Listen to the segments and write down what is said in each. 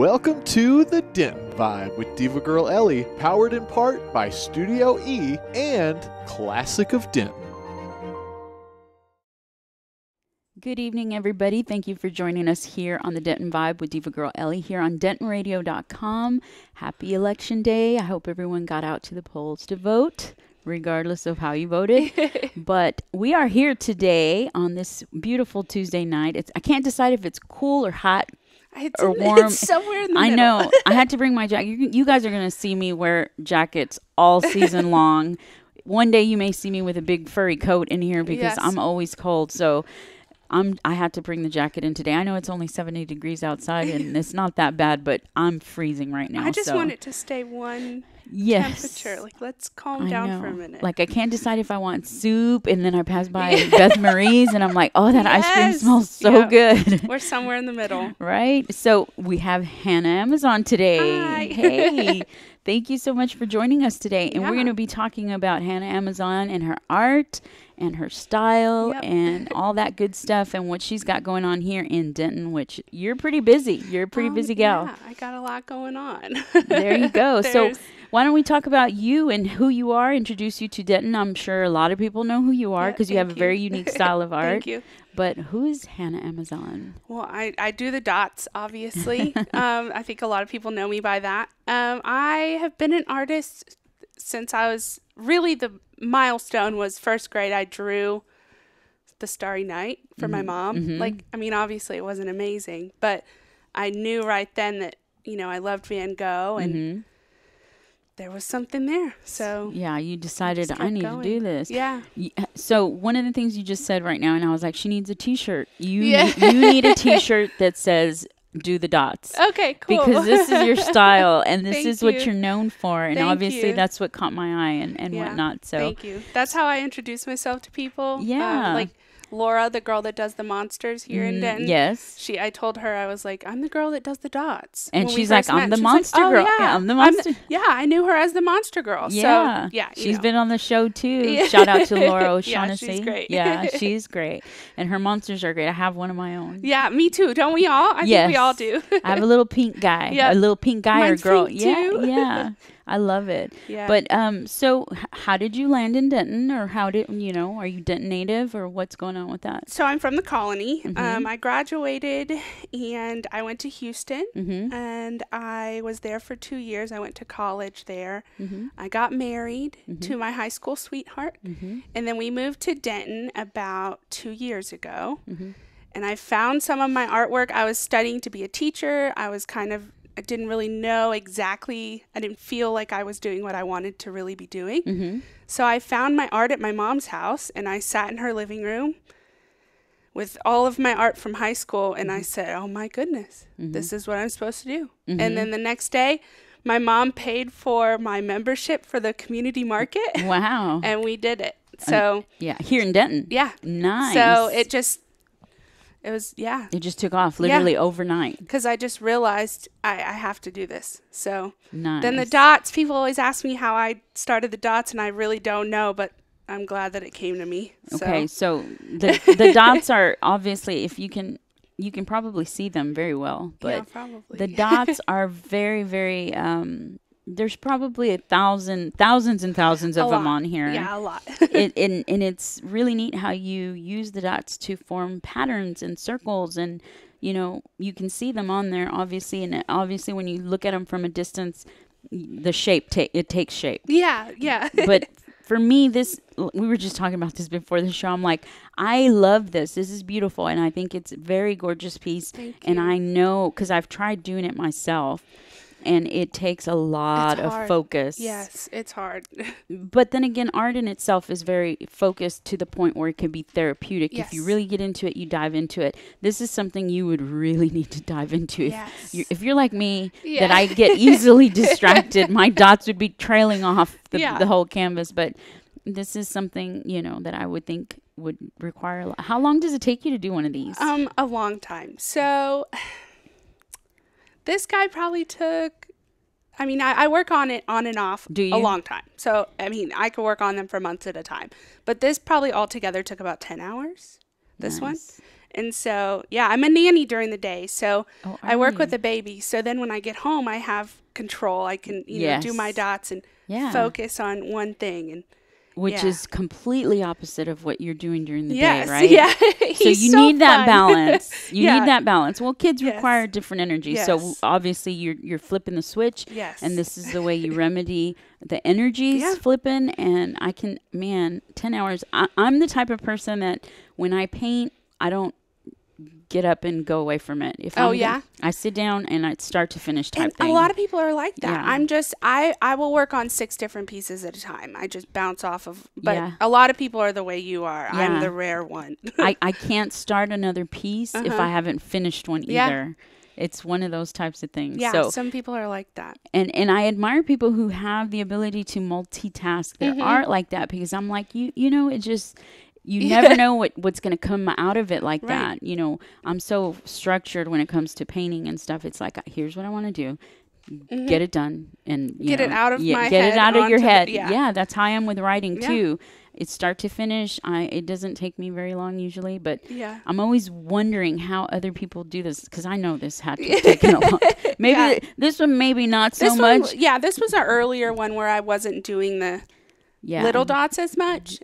Welcome to the Denton Vibe with Diva Girl Ellie, powered in part by Studio E and Classic of Denton. Good evening, everybody. Thank you for joining us here on the Denton Vibe with Diva Girl Ellie here on DentonRadio.com. Happy Election Day. I hope everyone got out to the polls to vote, regardless of how you voted. But we are here today on this beautiful Tuesday night. I can't decide if it's cool or hot or warm. It's somewhere in the middle. I know. I had to bring my jacket. You guys are going to see me wear jackets all season long. One day you may see me with a big furry coat in here because I'm always cold. So I had to bring the jacket in today. I know it's only 70 degrees outside and it's not that bad, but I'm freezing right now. I just want it to stay one temperature. Like, let's calm down for a minute. Like, I can't decide if I want soup, and then I pass by Beth Marie's and I'm like, oh, that ice cream smells so good. We're somewhere in the middle. Right? So we have Hannah Amazon today. Hi. Hey. Thank you so much for joining us today. And we're going to be talking about Hannah Amazon and her art and her style and all that good stuff and what she's got going on here in Denton, which you're pretty busy. You're a pretty busy gal. Yeah, I got a lot going on. There you go. So why don't we talk about you and who you are, introduce you to Denton. I'm sure a lot of people know who you are because you have a very unique style of art. Thank you. But who is Hannah Amazon? Well, I do the dots, obviously. I think a lot of people know me by that. I have been an artist since I was really, the milestone was first grade. I drew the Starry Night for my mom. Like, I mean, obviously it wasn't amazing, but I knew right then that, you know, I loved Van Gogh and there was something there. So yeah, you decided I need to do this. Yeah. So one of the things you just said right now, and I was like, she needs a T-shirt. You need a T-shirt that says "Do the dots." Okay, cool. Because this is your style, and this Thank is you. what you're known for, and Thank obviously you. that's what caught my eye and whatnot. So thank you. That's how I introduce myself to people. Yeah. Like Laura, the girl that does the monsters here in Denton. Yes. I told her, I was like, I'm the girl that does the dots. And When we she's like, first I'm met. the She's monster like, oh, girl. Yeah, Yeah, I'm the monster. I knew her as the monster girl. Yeah. So, yeah. She's been on the show too. Shout out to Laura O'Shaughnessy. Yeah, she's great. Yeah, she's great. And her monsters are great. I have one of my own. Yeah, me too. Don't we all? I think we all do. I have a little pink guy. Yeah. A little pink guy Mine's or girl. pink Yeah, too. yeah. I love it. Yeah. But so how did you land in Denton, or how did are you Denton native, or what's going on with that? So I'm from the colony. I graduated and I went to Houston and I was there for 2 years. I went to college there. I got married to my high school sweetheart. And then we moved to Denton about 2 years ago. And I found some of my artwork. I was studying to be a teacher. I didn't really know exactly. I didn't feel like I was doing what I wanted to really be doing. So I found my art at my mom's house and I sat in her living room with all of my art from high school, and I said, oh my goodness, this is what I'm supposed to do. And then the next day, my mom paid for my membership for the community market. Wow. And we did it. So here in Denton. Yeah. Nice. So it just took off literally overnight. Because I just realized I have to do this. So nice. Then the dots, people always ask me how I started the dots, and I really don't know, but I'm glad that it came to me. Okay, so the dots are obviously, if you can probably see them very well, but yeah, probably. The dots are very, very, there's probably thousands and thousands of them on here. Yeah, a lot. And it's really neat how you use the dots to form patterns and circles, and you can see them on there obviously, and obviously when you look at them from a distance, the shape it takes shape. Yeah. But for me, we were just talking about this before the show. I'm like, I love this. This is beautiful. And I think it's a very gorgeous piece. Thank you. And I know, because I've tried doing it myself, and it takes a lot of focus. Yes, it's hard. But then again, art in itself is very focused to the point where it can be therapeutic. Yes. If you really get into it, you dive into it. This is something you would really need to dive into. Yes. If you're like me, that I get easily distracted, my dots would be trailing off the whole canvas. But this is something, that I would think would require a lot. How long does it take you to do one of these? A long time. So this guy probably took, I work on it on and off a long time. So, I could work on them for months at a time. But this probably altogether took about 10 hours, this one. And so, yeah, I'm a nanny during the day. So I work you? with a baby. So then when I get home, I have control. I can, you know, do my dots and focus on one thing. And which is completely opposite of what you're doing during the yes, day, right? Yeah. So you need that balance. You Yeah. need that balance. Well, kids Yes. require different energy. Yes. So obviously you're flipping the switch. Yes. And this is the way you remedy the energies Yeah. flipping. And I can, 10 hours. I'm the type of person that when I paint, I don't get up and go away from it. If I sit down and I start to finish type and thing. a lot of people are like that. Yeah. I will work on 6 different pieces at a time. I just bounce off of, but a lot of people are the way you are. Yeah. I'm the rare one. I can't start another piece if I haven't finished one either. It's one of those types of things. Yeah, so, some people are like that. And I admire people who have the ability to multitask their art like that, because I'm like, you know, it just, you never know what's going to come out of it like that. You know, I'm so structured when it comes to painting and stuff. It's like, here's what I want to do. Get it done. And Get it out of my get head it out of your onto head. the- yeah. That's how I am with writing too. It's start to finish. It doesn't take me very long usually, but I'm always wondering how other people do this, because I know this had to have taken a long time. Maybe this one, maybe not so much. This was an earlier one where I wasn't doing the little dots as much.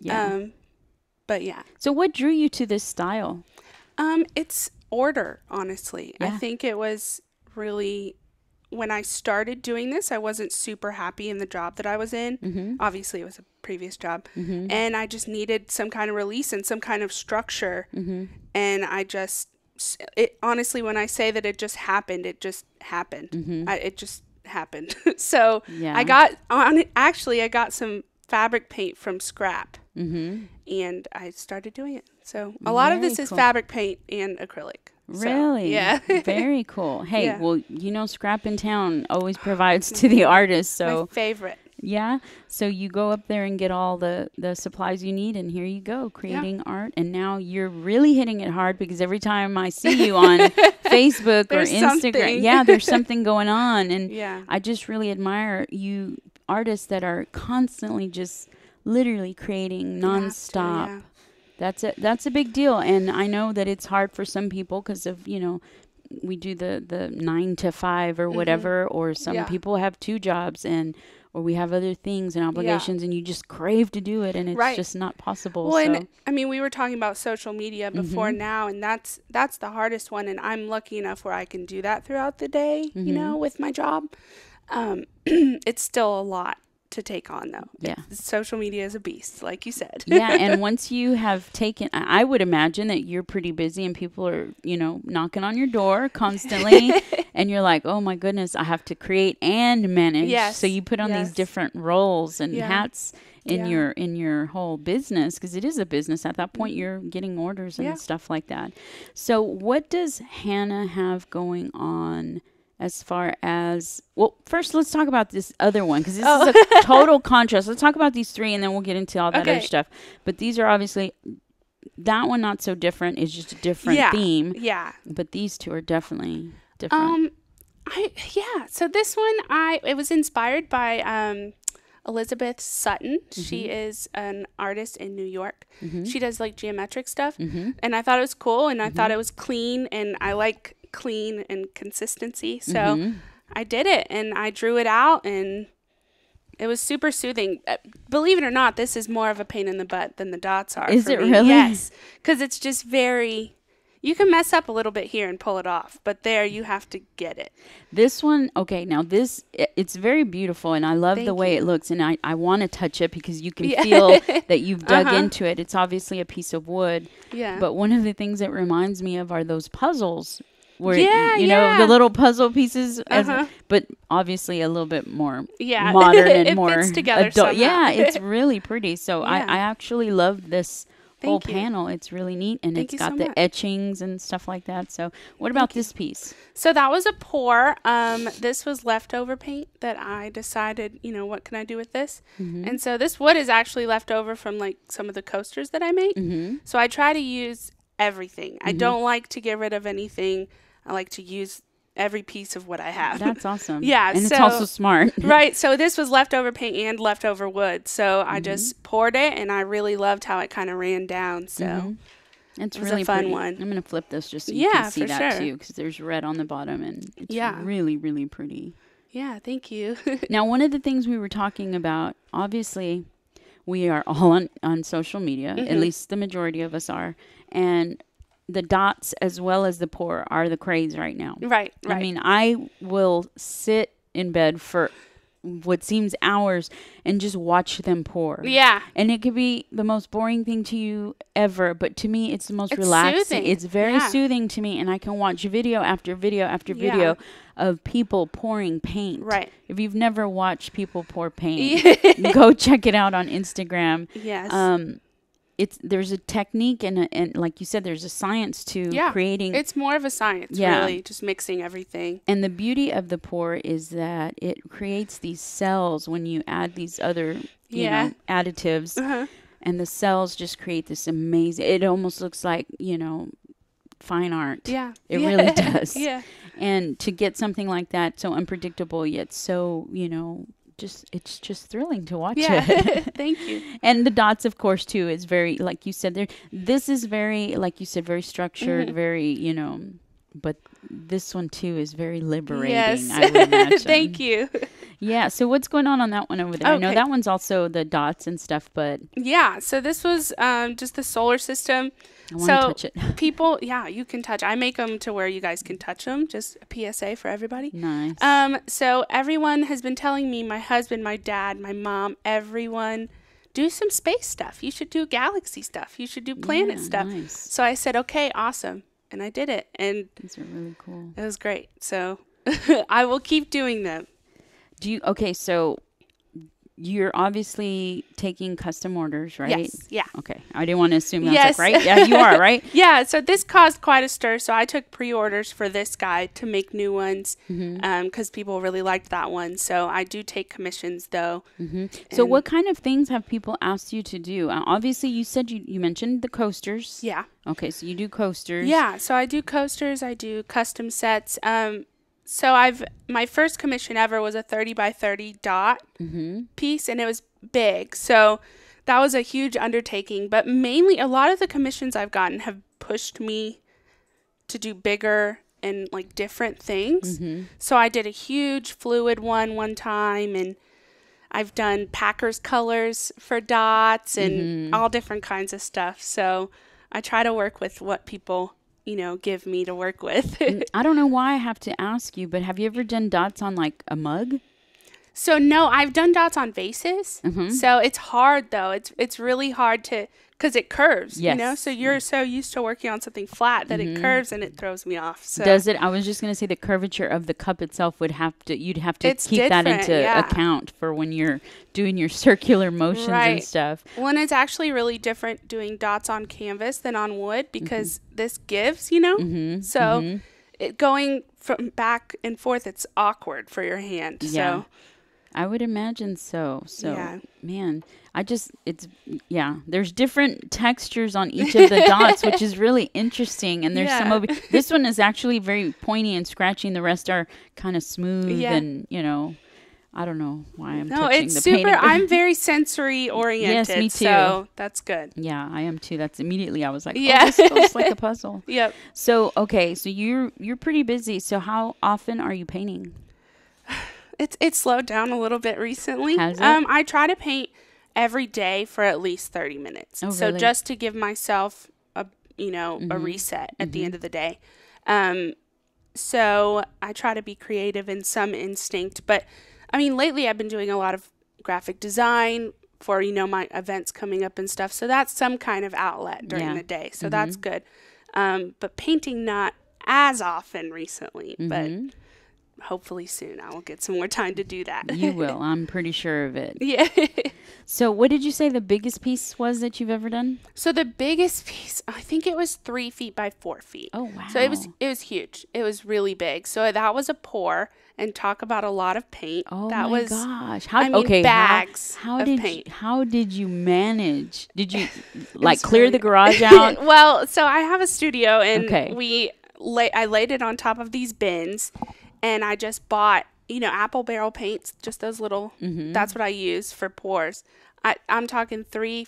But yeah. So what drew you to this style? It's order, honestly. I think it was really, when I started doing this, I wasn't super happy in the job that I was in. Obviously, it was a previous job. And I just needed some kind of release and some kind of structure. And I just, honestly, when I say that it just happened, it just happened. It just happened. So I got some fabric paint from scrap. And I started doing it. So a lot of this is fabric paint and acrylic. Really? So, yeah. Very cool. Hey, well, you know, scrap in town always provides to the artist. So my favorite. Yeah. So you go up there and get all the supplies you need, and here you go, creating art. And now you're really hitting it hard, because every time I see you on Facebook or Instagram, there's something going on. And I just really admire you artists that are constantly just literally creating nonstop. That's a big deal. And I know that it's hard for some people because of, you know, we do the 9 to 5 or whatever, or some people have 2 jobs, or we have other things and obligations, and you just crave to do it, and it's just not possible. Well, and I mean, we were talking about social media before now, and that's the hardest one. And I'm lucky enough where I can do that throughout the day, you know, with my job. It's still a lot to take on, though. Social media is a beast, like you said. And once you have taken, I would imagine that you're pretty busy and people are, you know, knocking on your door constantly, and you're like, oh my goodness, I have to create and manage. So you put on these different roles and hats in your whole business, because it is a business at that point. You're getting orders and stuff like that. So what does Hannah have going on as far as, well, first let's talk about this other one, because this is a total contrast. Let's talk about these 3, and then we'll get into all that other stuff. But these are obviously, that one not so different, it's just a different theme. But these 2 are definitely different. So this one, it was inspired by Elizabeth Sutton. She is an artist in New York. She does like geometric stuff, and I thought it was cool, and I thought it was clean, and I like clean and consistency, so I did it, and I drew it out, and it was super soothing. Believe it or not, this is more of a pain in the butt than the dots are. Is it me. really? Yes, because it's just very, you can mess up a little bit here and pull it off, but there you have to get it. This one, okay, now this, it's very beautiful, and I love the way it looks, and I want to touch it because you can feel that you've dug into it. It's obviously a piece of wood, but one of the things it reminds me of are those puzzles, where you know, the little puzzle pieces, but obviously a little bit more modern and more fits together adult. Somehow. It's really pretty. So I actually love this whole panel. It's really neat, and it's got the etchings and stuff like that. So what about this piece? So that was a pour. This was leftover paint that I decided, you know, what can I do with this? And so this wood is actually left over from like some of the coasters that I make. So I try to use everything. I don't like to get rid of anything. I like to use every piece of what I have. That's awesome. And it's also smart. Right. So this was leftover paint and leftover wood. So I just poured it, and I really loved how it kind of ran down. So It's it was really a fun pretty. one. I'm going to flip this just so you can see for that sure. too, because there's red on the bottom, and it's really, really pretty. Yeah, thank you. Now, one of the things we were talking about, obviously, we are all on social media, at least the majority of us are, and the dots as well as the pour are the craze right now. Right. I mean, I will sit in bed for what seems hours and just watch them pour. Yeah. And it could be the most boring thing to you ever, but to me it's the most relaxing. Soothing. It's very soothing to me, and I can watch video after video after video of people pouring paint. Right. If you've never watched people pour paint, go check it out on Instagram. Yes. There's a technique and like you said, there's a science to creating. It's more of a science, really, just mixing everything. And the beauty of the pour is that it creates these cells when you add these other, you know, additives, and the cells just create this amazing. It almost looks like, you know, fine art. Yeah, it really does. Yeah, and to get something like that so unpredictable yet so, you know, it's just thrilling to watch it. Thank you. And the dots, of course, too, is very, like you said, this is very, like you said, very structured, very, you know, but this one too is very liberating. Yes. I would imagine. Thank you. Yeah. So what's going on that one over there? I know that one's also the dots and stuff, but yeah. So this was just the solar system. I want to touch it. People, you can touch. I make them to where you guys can touch them. Just a PSA for everybody. Nice. So everyone has been telling me, my husband, my dad, my mom, everyone, do some space stuff. You should do galaxy stuff. You should do planet stuff. Nice. So I said, okay, awesome. And I did it. And these are really cool. It was great. So I will keep doing them. So you're obviously taking custom orders, right? Yes. Yeah. Okay. I didn't want to assume that's right. Yeah, you are, right? Yeah. So this caused quite a stir. So I took pre-orders for this guy to make new ones because people really liked that one. So I do take commissions, though. So what kind of things have people asked you to do? Obviously, you said you mentioned the coasters. Yeah. Okay. So you do coasters. Yeah. So I do coasters. I do custom sets. So my first commission ever was a 30 by 30 dot piece, and it was big. So that was a huge undertaking. But mainly, a lot of the commissions I've gotten have pushed me to do bigger and like different things. So I did a huge fluid one time, and I've done Packers colors for dots and all different kinds of stuff. So I try to work with what people give me to work with. I don't know why I have to ask you, but have you ever done dots on like a mug? So no, I've done dots on vases. So it's hard though. It's really hard because it curves, so you're so used to working on something flat that it curves, and it throws me off. So does it? I was just going to say the curvature of the cup itself you'd have to keep that into account for when you're doing your circular motions and stuff. Well, and it's actually really different doing dots on canvas than on wood because this gives, so it going from back and forth, it's awkward for your hand. Yeah. So I would imagine so. So, man, there's different textures on each of the dots, which is really interesting. And there's some this one is actually very pointy and scratchy, and the rest are kind of smooth and, I don't know why I'm touching the painting. I'm very sensory oriented. Yes, me too. So that's good. Yeah, I am too. That's immediately I was like, this feels like a puzzle. Yep. So, okay, so you're pretty busy. So how often are you painting? It's slowed down a little bit recently. Has it? I try to paint every day for at least 30 minutes. Oh, so really? just to give myself a reset at the end of the day. So I try to be creative in some instinct, but I mean, lately I've been doing a lot of graphic design for, my events coming up and stuff. So that's some kind of outlet during the day. So that's good. But painting not as often recently, but hopefully soon I will get some more time to do that. You will. I'm pretty sure of it. Yeah. So what did you say the biggest piece was that you've ever done? So the biggest piece, I think it was 3 feet by 4 feet. Oh, wow. So it was huge. It was really big. So that was a pour, and talk about a lot of paint. Oh, that my was, gosh. Bags of paint. How did you manage? Did you clear the garage out? Well, so I have a studio, and I laid it on top of these bins. And I just bought, apple barrel paints, just those little, that's what I use for pours. I'm talking three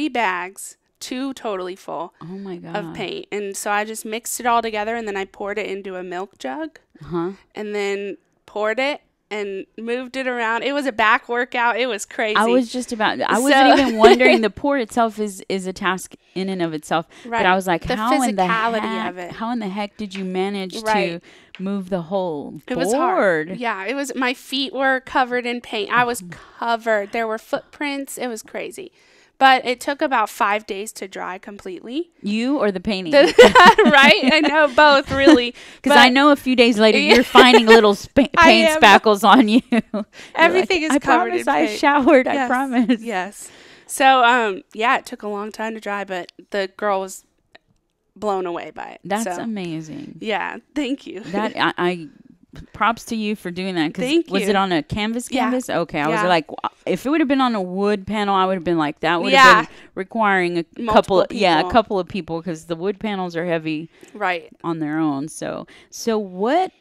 bags totally full Oh my God. of paint. And so I just mixed it all together, and then I poured it into a milk jug, and then poured it and moved it around. It was a back workout. It was crazy. I wasn't even wondering. The pour itself is a task in and of itself. Right. But I was like, the how in physicality of it. How in the heck did you manage to move the whole board? It was hard. Yeah, it was. My feet were covered in paint. I was covered. There were footprints. It was crazy. But it took about 5 days to dry completely. You or the painting? Right? I know, both, really. Because I know a few days later you're finding little paint spackles on you. Everything is covered in paint. I showered, I promise. Yes. So, it took a long time to dry, but the girl was blown away by it. That's amazing. Yeah, thank you. That I props to you for doing that. Thank you. Was it on a canvas? Yeah. Okay. I was like, if it would have been on a wood panel, I would have been like, that would have been requiring a couple of people, because the wood panels are heavy on their own. So what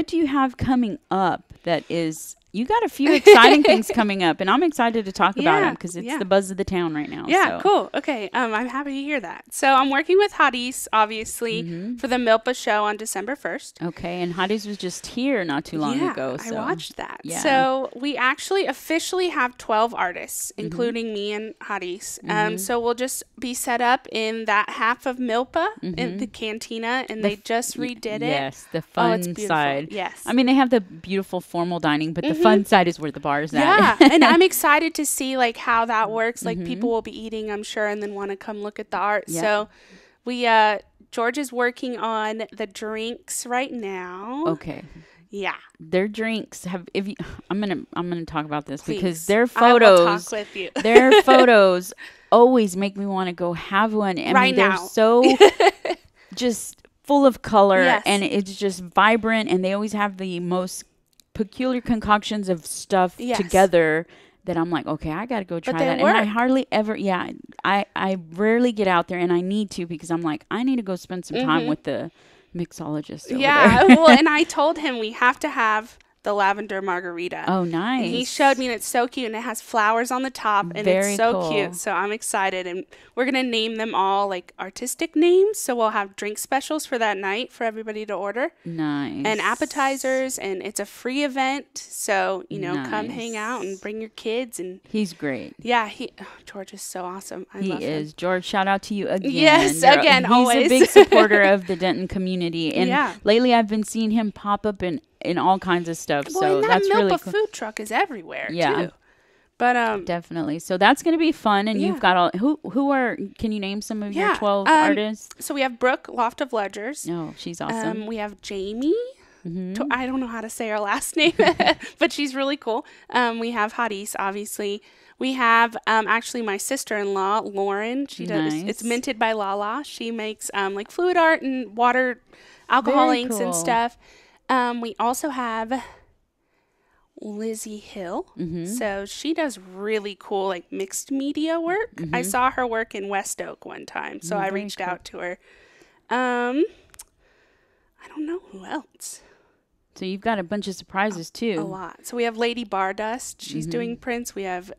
do you have coming up that is... You got a few exciting things coming up, and I'm excited to talk about them because it's the buzz of the town right now. Yeah, cool. Okay, I'm happy to hear that. So I'm working with Hadis, obviously, for the Milpa show on December 1st. Okay, and Hadis was just here not too long ago. So. I watched that. Yeah. So we actually officially have 12 artists, including me and Hadis. So we'll just be set up in that half of Milpa in the cantina, and they just redid it. Yes, the fun side. Yes. I mean, they have the beautiful formal dining, but the fun side is where the bar is at. Yeah, and I'm excited to see like how that works. Like people will be eating, I'm sure, and then want to come look at the art. Yeah. So we George is working on the drinks right now. Okay. Yeah. Their drinks have I'm gonna talk about this. Please. Because their photos I will talk with you. Their photos always make me want to go have one. I mean, they're so just full of color and it's just vibrant, and they always have the most peculiar concoctions of stuff together that I'm like, okay, I got to go try that. Work. And I hardly ever, I rarely get out there, and I need to, because I'm like, I need to go spend some time with the mixologist over there. Well, and I told him we have to have the lavender margarita. Oh, nice. And he showed me, and it's so cute, and it has flowers on the top, and it's so cute. So I'm excited, and we're going to name them all like artistic names. So we'll have drink specials for that night for everybody to order. Nice. And appetizers, and it's a free event. So, come hang out and bring your kids. And he's great. Yeah, George is so awesome. I love him. He is. George, shout out to you again. Yes, always. He's a big supporter of the Denton community. And lately I've been seeing him pop up in all kinds of stuff. Well, so and that's really cool. Food truck is everywhere too. But definitely. So that's going to be fun, and you've got all who are, can you name some of your 12 artists? So we have Brooke, Loft of Ledgers. Oh, she's awesome. We have Jamie. I don't know how to say her last name, but she's really cool. We have Hadis, obviously. We have actually my sister-in-law, Lauren. She does. It's minted by Lala. She makes like fluid art and water alcohol inks and stuff. We also have Lizzie Hill. So she does really cool like mixed media work. I saw her work in West Oak one time, so I reached out to her. I don't know who else. So you've got a bunch of surprises too. A lot. So we have Lady Bardust. She's doing prints. We have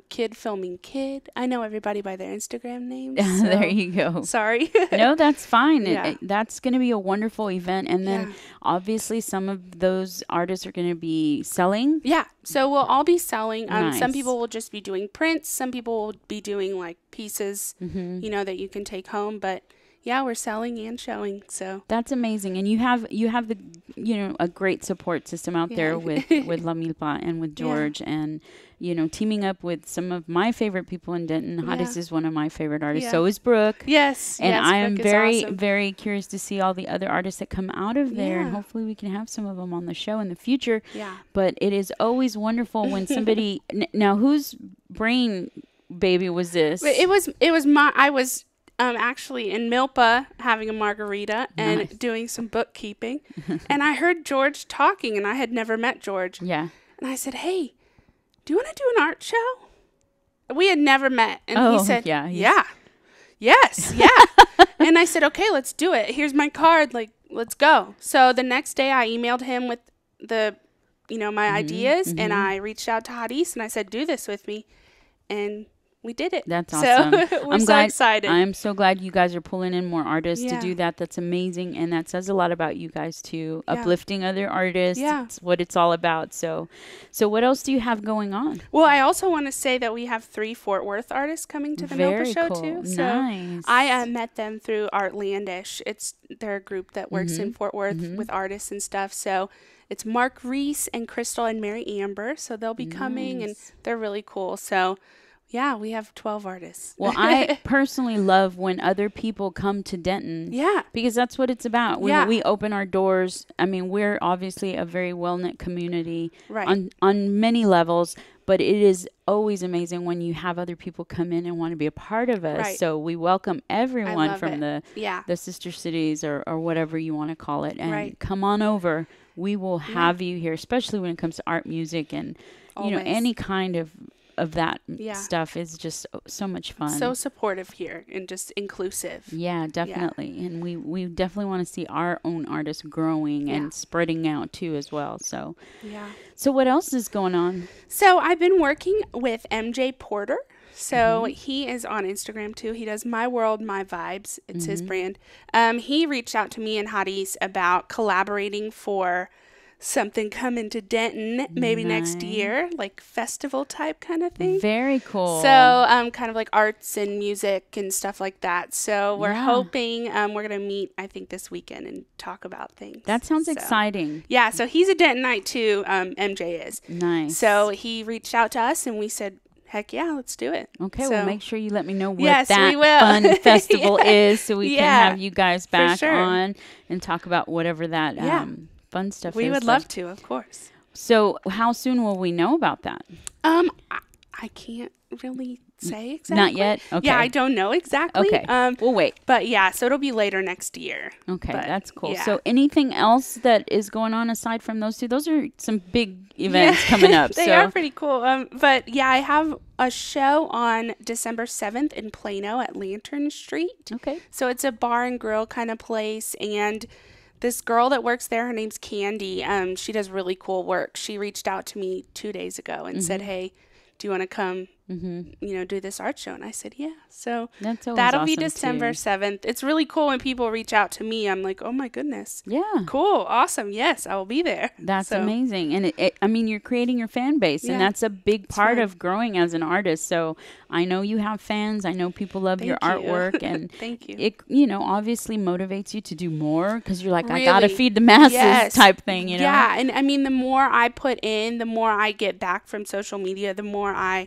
Kid Filming Kid. I know everybody by their Instagram names. So. There you go. Sorry. No, that's fine. That's going to be a wonderful event. And then obviously some of those artists are going to be selling. Yeah. So we'll all be selling. Some people will just be doing prints. Some people will be doing like pieces, that you can take home. But yeah, we're selling and showing. So that's amazing, and you have the a great support system out there with La Milpa and with George, and teaming up with some of my favorite people in Denton. Hadis is one of my favorite artists. So is Brooke. Yes, and I am very awesome. Very curious to see all the other artists that come out of there, and hopefully we can have some of them on the show in the future. Yeah, but it is always wonderful when somebody now whose brain baby was this? It was I was. Actually in Milpa having a margarita and doing some bookkeeping. And I heard George talking, and I had never met George. Yeah. And I said, hey, do you want to do an art show? We had never met. And he said, yes. And I said, okay, let's do it. Here's my card. Like, let's go. So the next day I emailed him with the, my ideas, and I reached out to Hadis and I said, do this with me. And we did it. That's awesome. So we're so excited. I'm so glad you guys are pulling in more artists to do that. That's amazing. And that says a lot about you guys too. Uplifting other artists. Yeah. It's what it's all about. So what else do you have going on? Well, I also want to say that we have 3 Fort Worth artists coming to the NOPA show too. So nice. I met them through Artlandish. They're a group that works in Fort Worth with artists and stuff. So it's Mark Reese and Crystal and Mary Amber. So they'll be coming and they're really cool. So yeah, we have 12 artists. Well, I personally love when other people come to Denton. Yeah. Because that's what it's about. When we open our doors, I mean, we're obviously a very well-knit community on many levels, but it is always amazing when you have other people come in and want to be a part of us. Right. So we welcome everyone from the sister cities or whatever you want to call it. And come on over. We will have you here, especially when it comes to art, music, and, you know, any kind of that stuff is just so much fun. So supportive here and just inclusive. Yeah, definitely. Yeah. And we definitely want to see our own artists growing and spreading out too as well. So So what else is going on? So I've been working with MJ Porter. So he is on Instagram too. He does My World, My Vibes. It's his brand. He reached out to me and Hadis about collaborating for something coming to Denton maybe next year, like festival type kind of thing. Very cool. So kind of like arts and music and stuff like that. So we're hoping we're going to meet, I think, this weekend and talk about things. That sounds exciting. Yeah, so he's a Dentonite too, MJ is. Nice. So he reached out to us and we said, heck yeah, let's do it. Okay, well, make sure you let me know what that fun festival is so we can have you guys back on and talk about whatever that fun stuff we would love to, of course. So how soon will we know about that? I can't really say exactly. Not yet? Okay. Yeah, I don't know exactly. Okay, we'll wait. But yeah, so it'll be later next year. Okay, that's cool. So anything else that is going on aside from those two? Those are some big events coming up. They are pretty cool. But yeah, I have a show on December 7th in Plano at Lantern Street. Okay. So it's a bar and grill kind of place, and this girl that works there, her name's Candy. She does really cool work. She reached out to me 2 days ago and said, hey, do you want to come, do this art show? And I said, yeah. So that'll be December 7th. It's really cool when people reach out to me. I'm like, oh my goodness. Yeah. Cool. Awesome. Yes, I will be there. That's amazing. And I mean, you're creating your fan base and that's a big part of growing as an artist. So I know you have fans. I know people love your artwork and thank you. It, obviously motivates you to do more because you're like, I got to feed the masses type thing, Yeah. And I mean, the more I put in, the more I get back from social media, the more I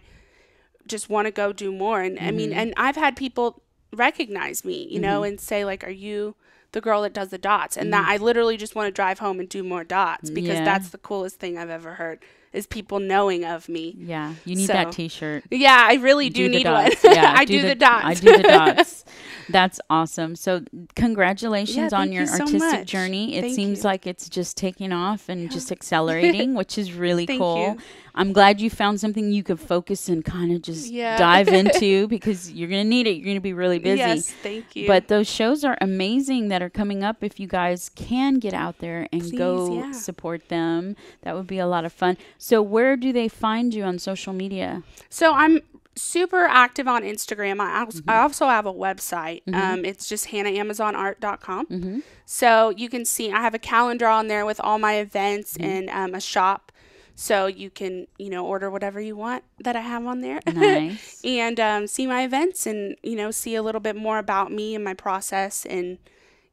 just want to go do more. And I mean, and I've had people recognize me, you know, and say like, are you the girl that does the dots? And that I literally just want to drive home and do more dots because that's the coolest thing I've ever heard is people knowing of me. Yeah. You need that t-shirt. Yeah, I really do need one. Yeah, I do the dots. I do the dots. That's awesome. So congratulations on your artistic journey. It seems like it's just taking off and just accelerating, which is really cool. I'm glad you found something you could focus and kind of just dive into because you're going to need it. You're going to be really busy. Yes, thank you. But those shows are amazing that are coming up. If you guys can get out there and go support them, that would be a lot of fun. So where do they find you on social media? So I'm super active on Instagram. I also have a website. It's just hannahAmazonArt.com. So you can see I have a calendar on there with all my events and a shop. So you can, order whatever you want that I have on there. Nice. And see my events and, see a little bit more about me and my process. And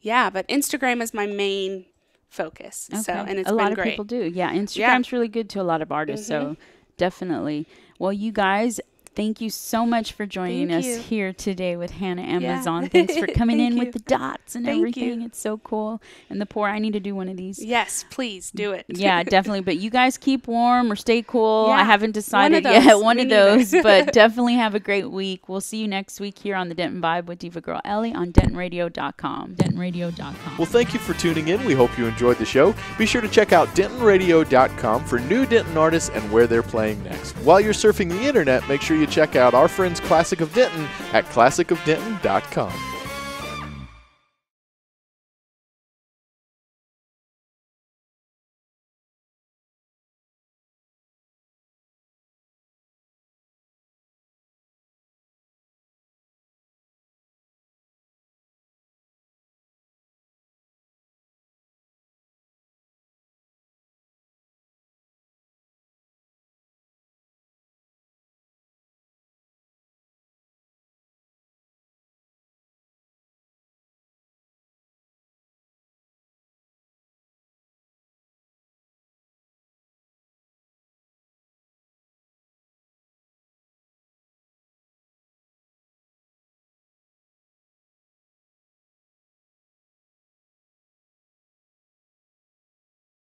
but Instagram is my main focus. Okay. So, and it's been great. A lot of people do. Yeah, Instagram's really good to a lot of artists. So definitely. Well, you guys, thank you so much for joining us here today with Hannah Amazon. Thanks for coming in with the dots and everything. It's so cool. And the pour, I need to do one of these. Yes, please do it. Yeah, definitely. But you guys keep warm or stay cool. I haven't decided yet. One of those. But definitely have a great week. We'll see you next week here on the Denton Vibe with Diva Girl Ellie on DentonRadio.com. DentonRadio.com. Well, thank you for tuning in. We hope you enjoyed the show. Be sure to check out DentonRadio.com for new Denton artists and where they're playing next. While you're surfing the internet, make sure you check out our friends Classic of Denton at classicofdenton.com.